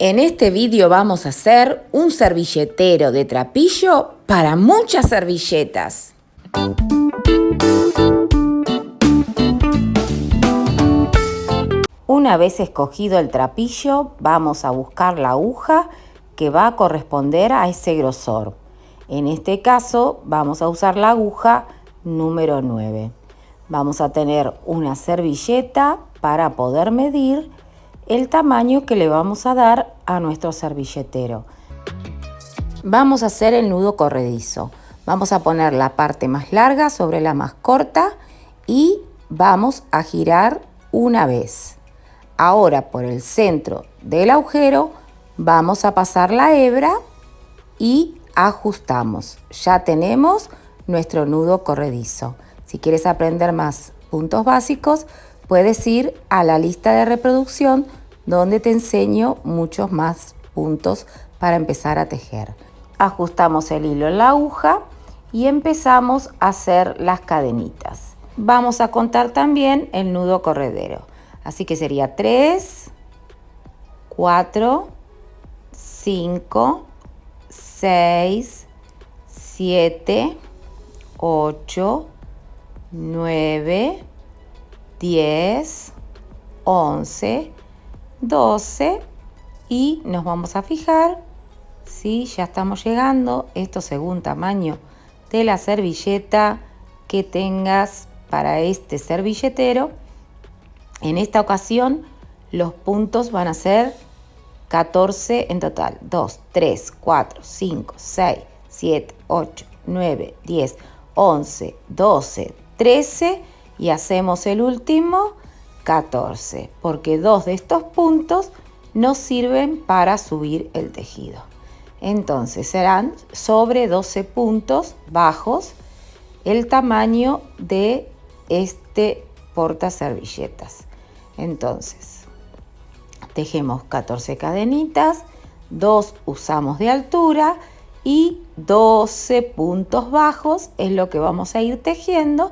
En este vídeo vamos a hacer un servilletero de trapillo para muchas servilletas. Una vez escogido el trapillo, vamos a buscar la aguja que va a corresponder a ese grosor. En este caso vamos a usar la aguja número 9. Vamos a tener una servilleta para poder medir el tamaño que le vamos a dar a nuestro servilletero. Vamos a hacer el nudo corredizo. Vamos a poner la parte más larga sobre la más corta y vamos a girar una vez. Ahora por el centro del agujero vamos a pasar la hebra y ajustamos. Ya tenemos nuestro nudo corredizo. Si quieres aprender más puntos básicos, puedes ir a la lista de reproducción donde te enseño muchos más puntos para empezar a tejer. Ajustamos el hilo en la aguja y empezamos a hacer las cadenitas. Vamos a contar también el nudo corredero. Así que sería 3, 4, 5, 6, 7, 8, 9, 10, 11, 12 y nos vamos a fijar si ya estamos llegando, esto según tamaño de la servilleta que tengas para este servilletero. En esta ocasión los puntos van a ser 14 en total, 2, 3, 4, 5, 6, 7, 8, 9, 10, 11, 12, 13 y hacemos el último 14, porque 2 de estos puntos nos sirven para subir el tejido. Entonces serán sobre 12 puntos bajos el tamaño de este portaservilletas. Entonces tejemos 14 cadenitas, 2 usamos de altura y 12 puntos bajos es lo que vamos a ir tejiendo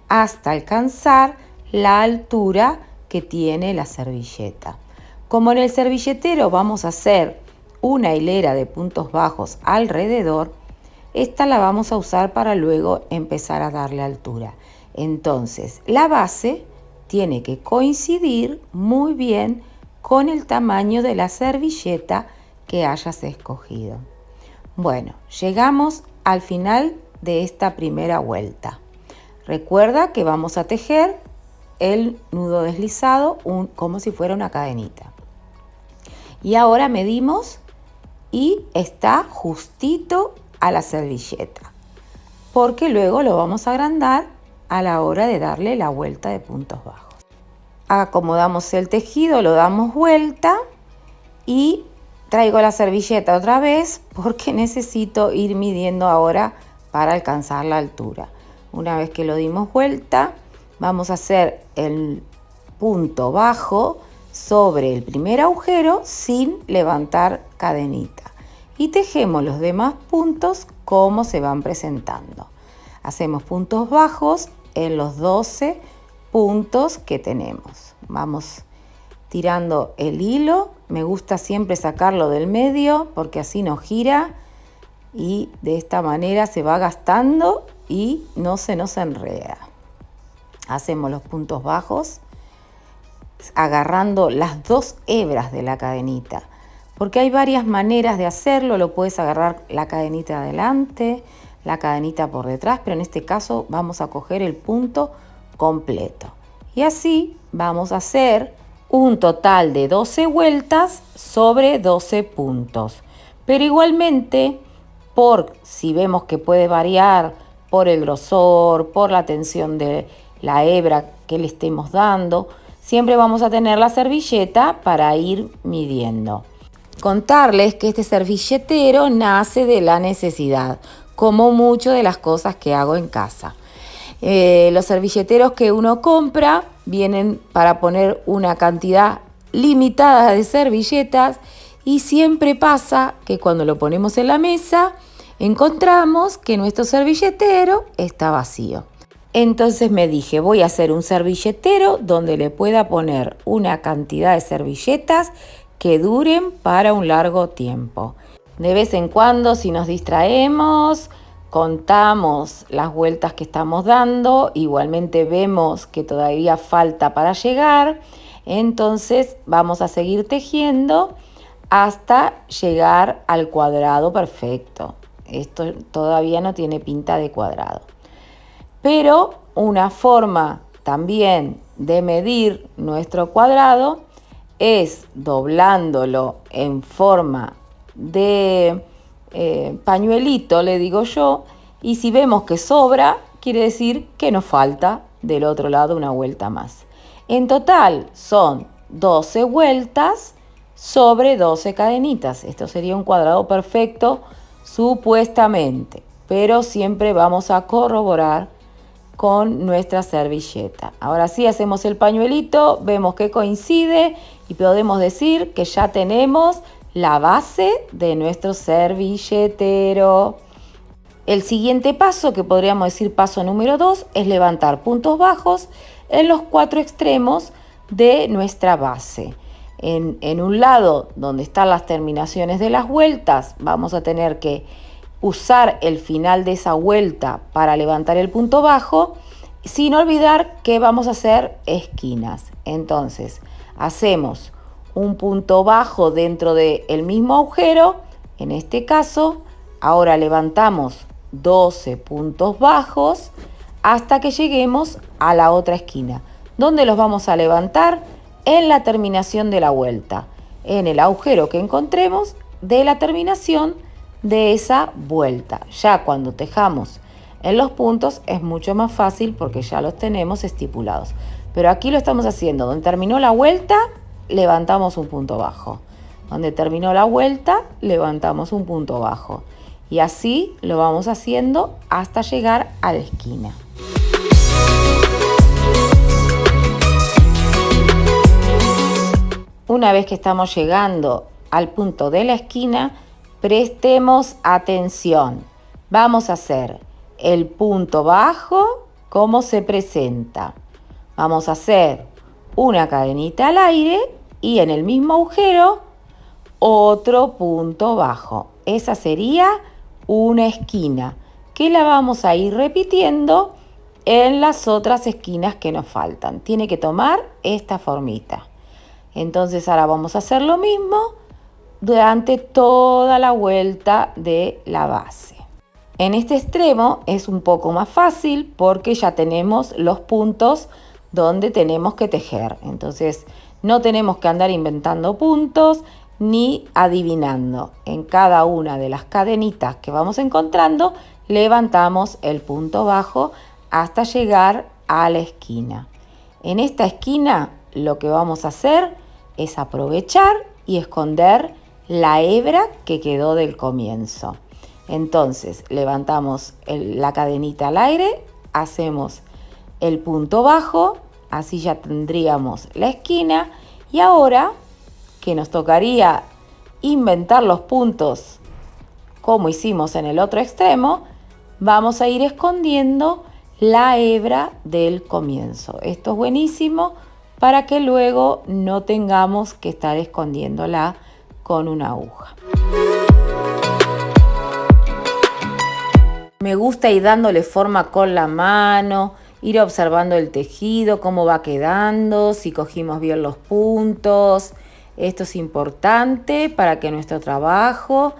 hasta alcanzar la altura que tiene la servilleta. Como en el servilletero vamos a hacer una hilera de puntos bajos alrededor, esta la vamos a usar para luego empezar a darle altura. Entonces la base tiene que coincidir muy bien con el tamaño de la servilleta que hayas escogido. Bueno, llegamos al final de esta primera vuelta. Recuerda que vamos a tejer el nudo deslizado como si fuera una cadenita. Y ahora medimos y está justito a la servilleta, porque luego lo vamos a agrandar a la hora de darle la vuelta de puntos bajos. Acomodamos el tejido, lo damos vuelta y traigo la servilleta otra vez porque necesito ir midiendo ahora para alcanzar la altura. Una vez que lo dimos vuelta, vamos a hacer el punto bajo sobre el primer agujero sin levantar cadenita. Y tejemos los demás puntos como se van presentando. Hacemos puntos bajos en los 12 puntos que tenemos. Vamos tirando el hilo. Me gusta siempre sacarlo del medio porque así no gira. Y de esta manera se va gastando y no se nos enreda. Hacemos los puntos bajos agarrando las 2 hebras de la cadenita, porque hay varias maneras de hacerlo. Lo puedes agarrar la cadenita de adelante, la cadenita por detrás, pero en este caso vamos a coger el punto completo y así vamos a hacer un total de 12 vueltas sobre 12 puntos. Pero igualmente, si vemos que puede variar por el grosor, por la tensión de la hebra que le estemos dando, siempre vamos a tener la servilleta para ir midiendo. Contarles que este servilletero nace de la necesidad, como mucho de las cosas que hago en casa. Los servilleteros que uno compra vienen para poner una cantidad limitada de servilletas y siempre pasa que cuando lo ponemos en la mesa encontramos que nuestro servilletero está vacío. Entonces me dije, voy a hacer un servilletero donde le pueda poner una cantidad de servilletas que duren para un largo tiempo. De vez en cuando, si nos distraemos, contamos las vueltas que estamos dando, igualmente vemos que todavía falta para llegar, entonces vamos a seguir tejiendo hasta llegar al cuadrado perfecto. Esto todavía no tiene pinta de cuadrado. Pero una forma también de medir nuestro cuadrado es doblándolo en forma de pañuelito, le digo yo, y si vemos que sobra, quiere decir que nos falta del otro lado una vuelta más. En total son 12 vueltas sobre 12 cadenitas. Esto sería un cuadrado perfecto supuestamente, pero siempre vamos a corroborar con nuestra servilleta. Ahora sí hacemos el pañuelito, vemos que coincide y podemos decir que ya tenemos la base de nuestro servilletero. El siguiente paso, que podríamos decir paso número 2, es levantar puntos bajos en los 4 extremos de nuestra base. En un lado donde están las terminaciones de las vueltas, vamos a tener que usar el final de esa vuelta para levantar el punto bajo, sin olvidar que vamos a hacer esquinas. Entonces, hacemos un punto bajo dentro del mismo agujero. En este caso, ahora levantamos 12 puntos bajos hasta que lleguemos a la otra esquina. ¿Dónde los vamos a levantar? En la terminación de la vuelta, en el agujero que encontremos de la terminación de esa vuelta. Ya cuando tejamos en los puntos es mucho más fácil porque ya los tenemos estipulados. Pero aquí lo estamos haciendo. Donde terminó la vuelta, levantamos un punto bajo. Donde terminó la vuelta, levantamos un punto bajo. Y así lo vamos haciendo hasta llegar a la esquina. Una vez que estamos llegando al punto de la esquina, prestemos atención. Vamos a hacer el punto bajo como se presenta. Vamos a hacer una cadenita al aire y en el mismo agujero otro punto bajo. Esa sería una esquina que la vamos a ir repitiendo en las otras esquinas que nos faltan. Tiene que tomar esta formita. Entonces ahora vamos a hacer lo mismo durante toda la vuelta de la base. En este extremo es un poco más fácil porque ya tenemos los puntos donde tenemos que tejer. Entonces no tenemos que andar inventando puntos ni adivinando. En cada una de las cadenitas que vamos encontrando levantamos el punto bajo hasta llegar a la esquina. En esta esquina lo que vamos a hacer es aprovechar y esconder la hebra que quedó del comienzo. Entonces levantamos la cadenita al aire, hacemos el punto bajo, así ya tendríamos la esquina y ahora que nos tocaría inventar los puntos como hicimos en el otro extremo, vamos a ir escondiendo la hebra del comienzo. Esto es buenísimo para que luego no tengamos que estar escondiéndola con una aguja. Me gusta ir dándole forma con la mano, ir observando el tejido, cómo va quedando, si cogimos bien los puntos. Esto es importante para que nuestro trabajo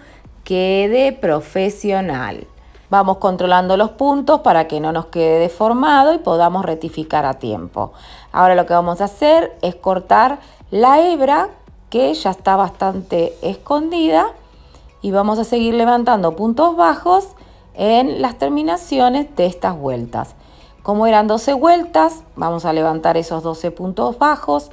quede profesional. Vamos controlando los puntos para que no nos quede deformado y podamos rectificar a tiempo. Ahora lo que vamos a hacer es cortar la hebra que ya está bastante escondida y vamos a seguir levantando puntos bajos en las terminaciones de estas vueltas. Como eran 12 vueltas, vamos a levantar esos 12 puntos bajos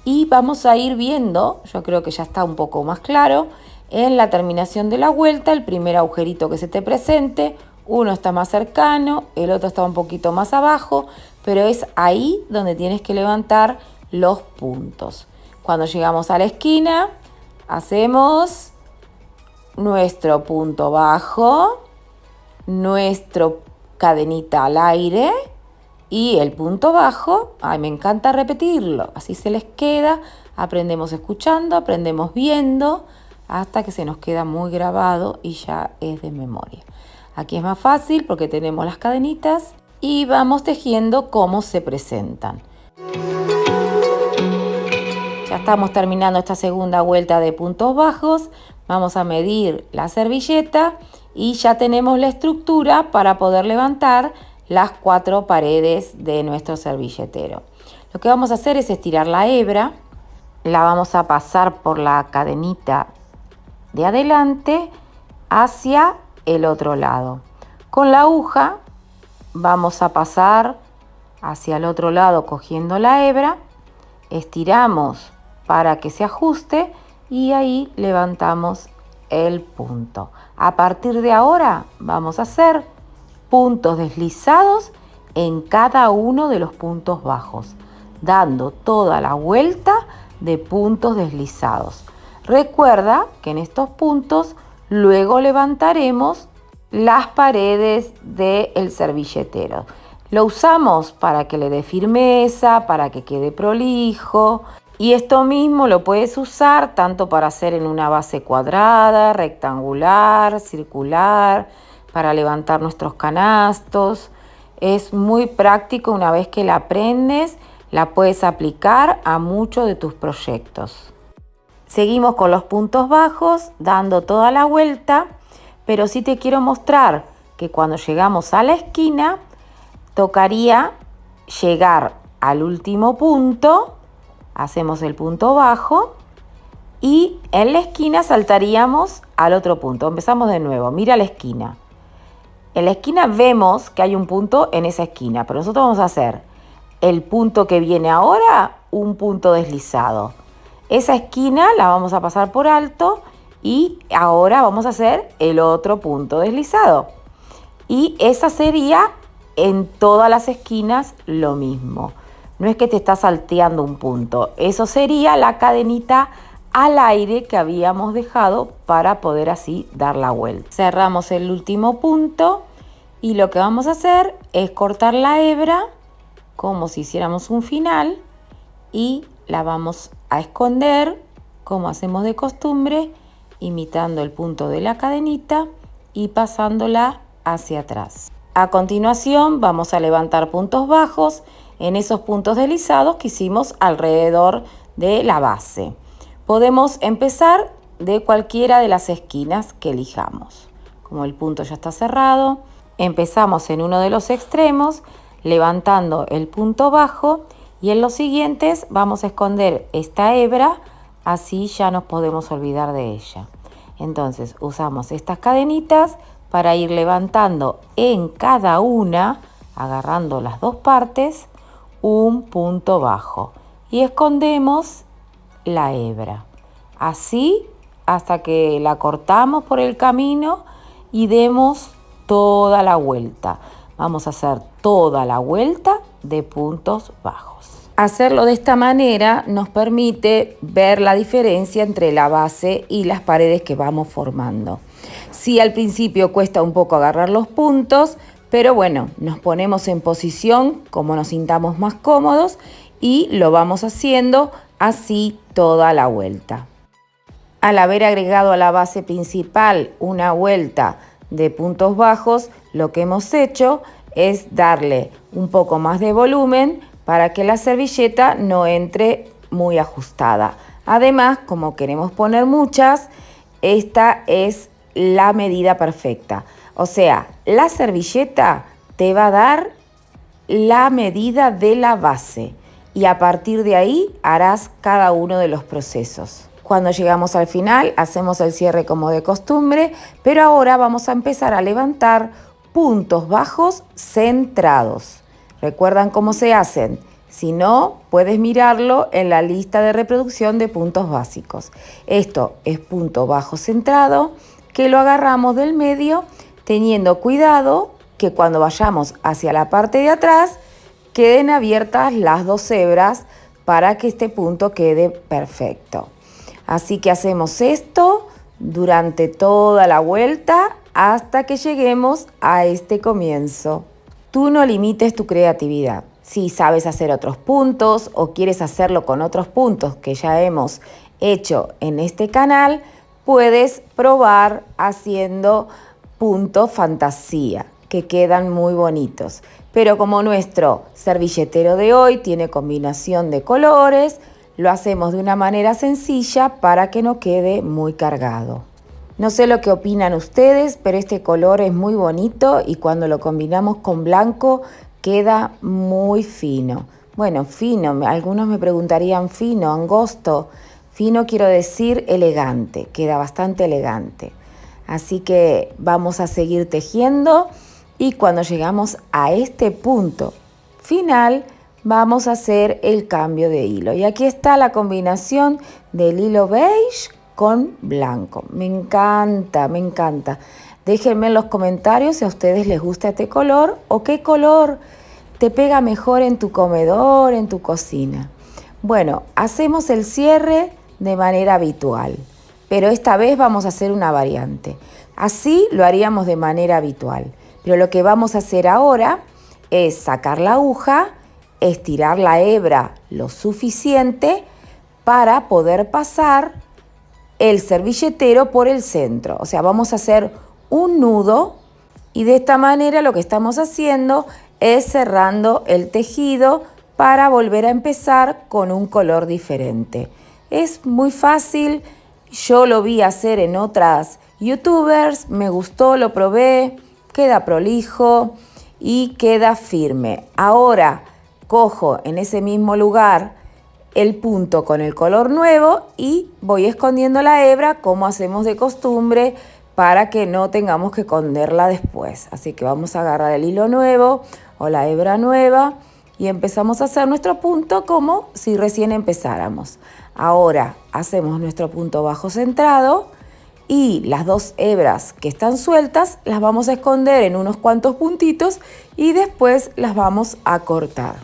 y vamos a ir viendo, yo creo que ya está un poco más claro, en la terminación de la vuelta, el primer agujerito que se te presente, uno está más cercano, el otro está un poquito más abajo, pero es ahí donde tienes que levantar los puntos. Cuando llegamos a la esquina, hacemos nuestro punto bajo, nuestro cadenita al aire Y el punto bajo, ay, me encanta repetirlo, así se les queda, aprendemos escuchando, aprendemos viendo, hasta que se nos queda muy grabado y ya es de memoria. Aquí es más fácil porque tenemos las cadenitas y vamos tejiendo cómo se presentan. Ya estamos terminando esta segunda vuelta de puntos bajos, vamos a medir la servilleta y ya tenemos la estructura para poder levantar las 4 paredes de nuestro servilletero. Lo que vamos a hacer es estirar la hebra, la vamos a pasar por la cadenita de adelante hacia el otro lado. Con la aguja vamos a pasar hacia el otro lado cogiendo la hebra, estiramos para que se ajuste y ahí levantamos el punto. A partir de ahora vamos a hacer puntos deslizados en cada uno de los puntos bajos, dando toda la vuelta de puntos deslizados. Recuerda que en estos puntos luego levantaremos las paredes del servilletero. Lo usamos para que le dé firmeza, para que quede prolijo. Y esto mismo lo puedes usar tanto para hacer en una base cuadrada, rectangular, circular, para levantar nuestros canastos. Es muy práctico, una vez que la aprendes, la puedes aplicar a muchos de tus proyectos. Seguimos con los puntos bajos, dando toda la vuelta, pero sí te quiero mostrar que cuando llegamos a la esquina, tocaría llegar al último punto. Hacemos el punto bajo y en la esquina saltaríamos al otro punto. Empezamos de nuevo, mira la esquina. En la esquina vemos que hay un punto en esa esquina, pero nosotros vamos a hacer el punto que viene ahora, un punto deslizado. Esa esquina la vamos a pasar por alto y ahora vamos a hacer el otro punto deslizado. Y esa sería en todas las esquinas lo mismo. No es que te estás salteando un punto, eso sería la cadenita al aire que habíamos dejado para poder así dar la vuelta. Cerramos el último punto y lo que vamos a hacer es cortar la hebra como si hiciéramos un final y la vamos a esconder como hacemos de costumbre, imitando el punto de la cadenita y pasándola hacia atrás. A continuación vamos a levantar puntos bajos en esos puntos deslizados que hicimos alrededor de la base. Podemos empezar de cualquiera de las esquinas que elijamos. Como el punto ya está cerrado, empezamos en uno de los extremos levantando el punto bajo y en los siguientes vamos a esconder esta hebra, así ya nos podemos olvidar de ella. Entonces usamos estas cadenitas para ir levantando en cada una, agarrando las dos partes, un punto bajo y escondemos la hebra. Así hasta que la cortamos por el camino y demos toda la vuelta. Vamos a hacer toda la vuelta de puntos bajos. Hacerlo de esta manera nos permite ver la diferencia entre la base y las paredes que vamos formando. Sí, al principio cuesta un poco agarrar los puntos, pero bueno, nos ponemos en posición como nos sintamos más cómodos y lo vamos haciendo así toda la vuelta. Al haber agregado a la base principal una vuelta de puntos bajos, lo que hemos hecho es darle un poco más de volumen para que la servilleta no entre muy ajustada. Además, como queremos poner muchas, esta es la medida perfecta. O sea, la servilleta te va a dar la medida de la base y a partir de ahí harás cada uno de los procesos. Cuando llegamos al final hacemos el cierre como de costumbre, pero ahora vamos a empezar a levantar puntos bajos centrados. ¿Recuerdan cómo se hacen? Si no, puedes mirarlo en la lista de reproducción de puntos básicos. Esto es punto bajo centrado, que lo agarramos del medio, teniendo cuidado que cuando vayamos hacia la parte de atrás queden abiertas las dos hebras para que este punto quede perfecto. Así que hacemos esto durante toda la vuelta hasta que lleguemos a este comienzo. Tú no limites tu creatividad. Si sabes hacer otros puntos o quieres hacerlo con otros puntos que ya hemos hecho en este canal, puedes probar haciendo puntos fantasía, que quedan muy bonitos. Pero como nuestro servilletero de hoy tiene combinación de colores, lo hacemos de una manera sencilla para que no quede muy cargado. No sé lo que opinan ustedes, pero este color es muy bonito y cuando lo combinamos con blanco queda muy fino. Bueno, fino, algunos me preguntarían fino, angosto. Fino quiero decir elegante, queda bastante elegante. Así que vamos a seguir tejiendo y cuando llegamos a este punto final vamos a hacer el cambio de hilo. Y aquí está la combinación del hilo beige con blanco. Me encanta, me encanta. Déjenme en los comentarios si a ustedes les gusta este color o qué color te pega mejor en tu comedor, en tu cocina. Bueno, hacemos el cierre de manera habitual, pero esta vez vamos a hacer una variante. Así lo haríamos de manera habitual, pero lo que vamos a hacer ahora es sacar la aguja, estirar la hebra lo suficiente para poder pasar el servilletero por el centro. O sea, vamos a hacer un nudo y de esta manera lo que estamos haciendo es cerrando el tejido para volver a empezar con un color diferente. Es muy fácil, yo lo vi hacer en otras youtubers, me gustó, lo probé, queda prolijo y queda firme. Ahora cojo en ese mismo lugar el punto con el color nuevo y voy escondiendo la hebra como hacemos de costumbre para que no tengamos que esconderla después. Así que vamos a agarrar el hilo nuevo o la hebra nueva y empezamos a hacer nuestro punto como si recién empezáramos. Ahora hacemos nuestro punto bajo centrado y las dos hebras que están sueltas las vamos a esconder en unos cuantos puntitos y después las vamos a cortar.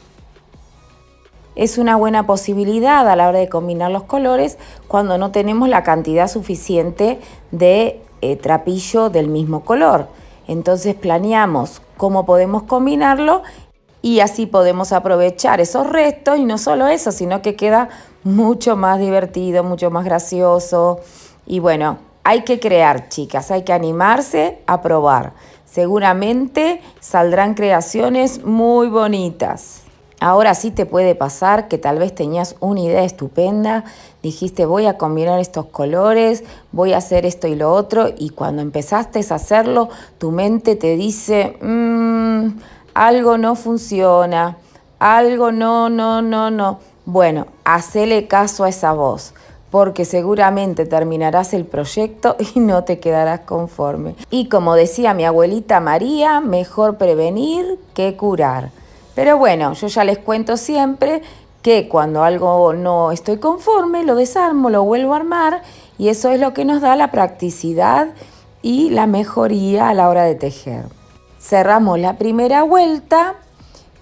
Es una buena posibilidad a la hora de combinar los colores cuando no tenemos la cantidad suficiente de trapillo del mismo color. Entonces planeamos cómo podemos combinarlo y así podemos aprovechar esos restos y no solo eso, sino que queda mucho más divertido, mucho más gracioso. Y bueno, hay que crear, chicas, hay que animarse a probar. Seguramente saldrán creaciones muy bonitas. Ahora sí te puede pasar que tal vez tenías una idea estupenda, dijiste voy a combinar estos colores, voy a hacer esto y lo otro, y cuando empezaste a hacerlo, tu mente te dice, algo no funciona, algo no. Bueno, hacele caso a esa voz, porque seguramente terminarás el proyecto y no te quedarás conforme. Y como decía mi abuelita María, mejor prevenir que curar. Pero bueno, yo ya les cuento siempre que cuando algo no estoy conforme, lo desarmo, lo vuelvo a armar y eso es lo que nos da la practicidad y la mejoría a la hora de tejer. Cerramos la primera vuelta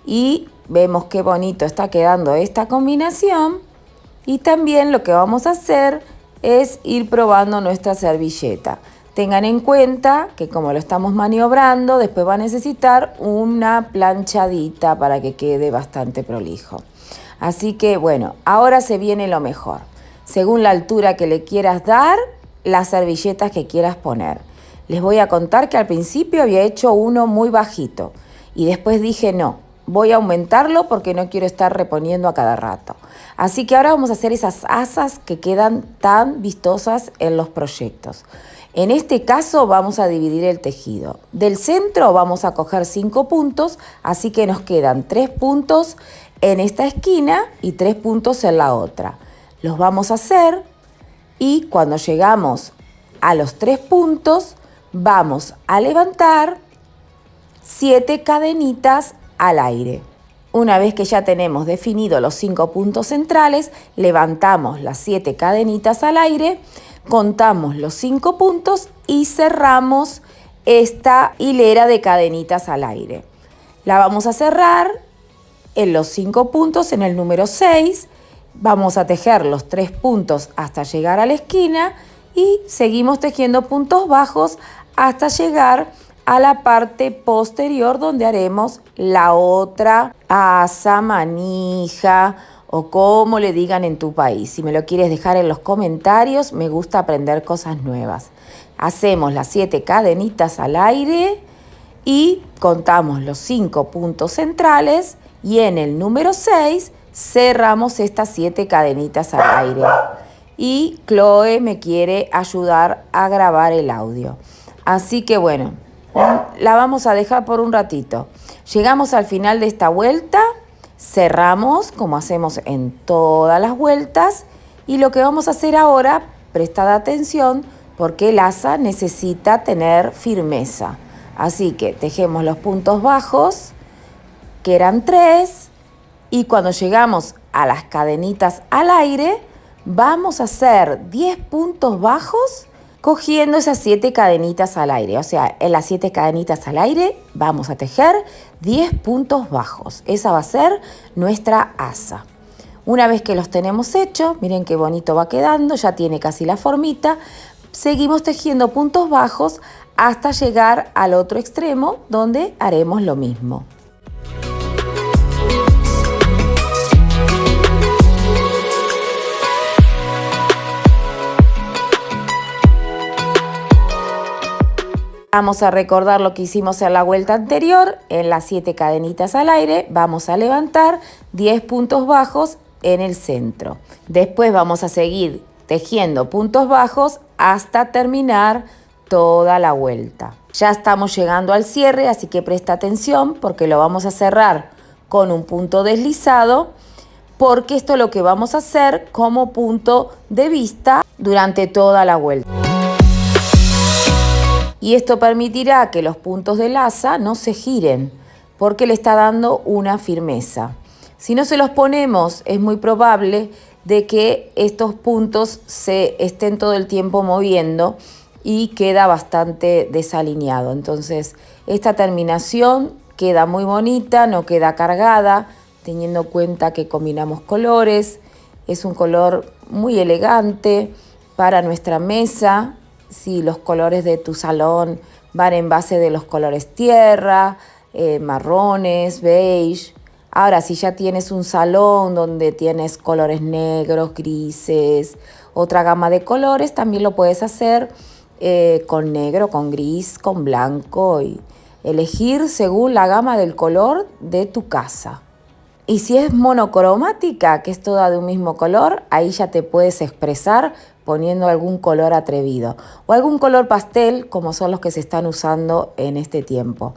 y vemos qué bonito está quedando esta combinación y también lo que vamos a hacer es ir probando nuestra servilleta. Tengan en cuenta que como lo estamos maniobrando, después va a necesitar una planchadita para que quede bastante prolijo. Así que bueno, ahora se viene lo mejor. Según la altura que le quieras dar, las servilletas que quieras poner. Les voy a contar que al principio había hecho uno muy bajito y después dije no, voy a aumentarlo porque no quiero estar reponiendo a cada rato. Así que ahora vamos a hacer esas asas que quedan tan vistosas en los proyectos. En este caso vamos a dividir el tejido. Del centro vamos a coger 5 puntos, así que nos quedan 3 puntos en esta esquina y 3 puntos en la otra. Los vamos a hacer y cuando llegamos a los 3 puntos vamos a levantar 7 cadenitas al aire. Una vez que ya tenemos definido los 5 puntos centrales, levantamos las 7 cadenitas al aire, contamos los 5 puntos y cerramos esta hilera de cadenitas al aire. La vamos a cerrar en los 5 puntos, en el número 6. Vamos a tejer los 3 puntos hasta llegar a la esquina y seguimos tejiendo puntos bajos hasta llegar a la parte posterior donde haremos la otra asa, manija o como le digan en tu país. Si me lo quieres dejar en los comentarios, me gusta aprender cosas nuevas. Hacemos las 7 cadenitas al aire y contamos los 5 puntos centrales y en el número 6 cerramos estas 7 cadenitas al aire. Y Chloe me quiere ayudar a grabar el audio. Así que bueno, la vamos a dejar por un ratito. Llegamos al final de esta vuelta, cerramos como hacemos en todas las vueltas y lo que vamos a hacer ahora, prestad atención porque el asa necesita tener firmeza. Así que tejemos los puntos bajos, que eran 3, y cuando llegamos a las cadenitas al aire, vamos a hacer 10 puntos bajos cogiendo esas 7 cadenitas al aire. O sea, en las 7 cadenitas al aire vamos a tejer 10 puntos bajos. Esa va a ser nuestra asa. Una vez que los tenemos hechos, miren qué bonito va quedando, ya tiene casi la formita. Seguimos tejiendo puntos bajos hasta llegar al otro extremo donde haremos lo mismo. Vamos a recordar lo que hicimos en la vuelta anterior. En las 7 cadenitas al aire vamos a levantar 10 puntos bajos en el centro. Después vamos a seguir tejiendo puntos bajos hasta terminar toda la vuelta. Ya estamos llegando al cierre, así que presta atención porque lo vamos a cerrar con un punto deslizado, porque esto es lo que vamos a hacer como punto de vista durante toda la vuelta. Y esto permitirá que los puntos del asa no se giren, porque le está dando una firmeza. Si no se los ponemos, es muy probable de que estos puntos se estén todo el tiempo moviendo y queda bastante desalineado. Entonces, esta terminación queda muy bonita, no queda cargada, teniendo en cuenta que combinamos colores. Es un color muy elegante para nuestra mesa. Si los colores de tu salón van en base de los colores tierra, marrones, beige. Ahora, si ya tienes un salón donde tienes colores negros, grises, otra gama de colores, también lo puedes hacer con negro, con gris, con blanco y elegir según la gama del color de tu casa. Y si es monocromática, que es toda de un mismo color, ahí ya te puedes expresar poniendo algún color atrevido o algún color pastel como son los que se están usando en este tiempo.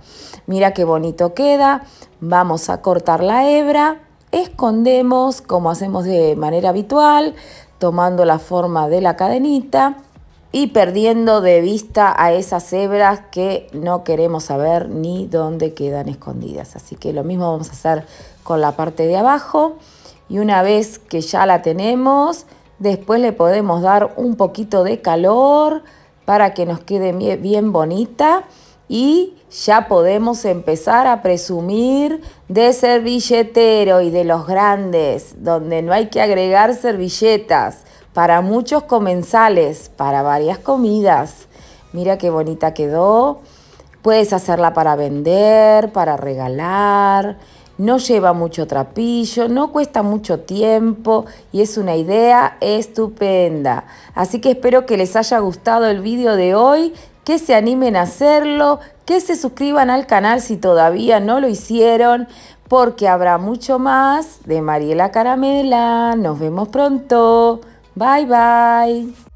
Mira qué bonito queda. Vamos a cortar la hebra, escondemos como hacemos de manera habitual, tomando la forma de la cadenita y perdiendo de vista a esas hebras que no queremos saber ni dónde quedan escondidas. Así que lo mismo vamos a hacer con la parte de abajo y una vez que ya la tenemos, después le podemos dar un poquito de calor para que nos quede bien bonita y ya podemos empezar a presumir de servilletero y de los grandes, donde no hay que agregar servilletas, para muchos comensales, para varias comidas. Mira qué bonita quedó. Puedes hacerla para vender, para regalar. No lleva mucho trapillo, no cuesta mucho tiempo y es una idea estupenda. Así que espero que les haya gustado el vídeo de hoy, que se animen a hacerlo, que se suscriban al canal si todavía no lo hicieron, porque habrá mucho más de Mariela Caramela. Nos vemos pronto. Bye, bye.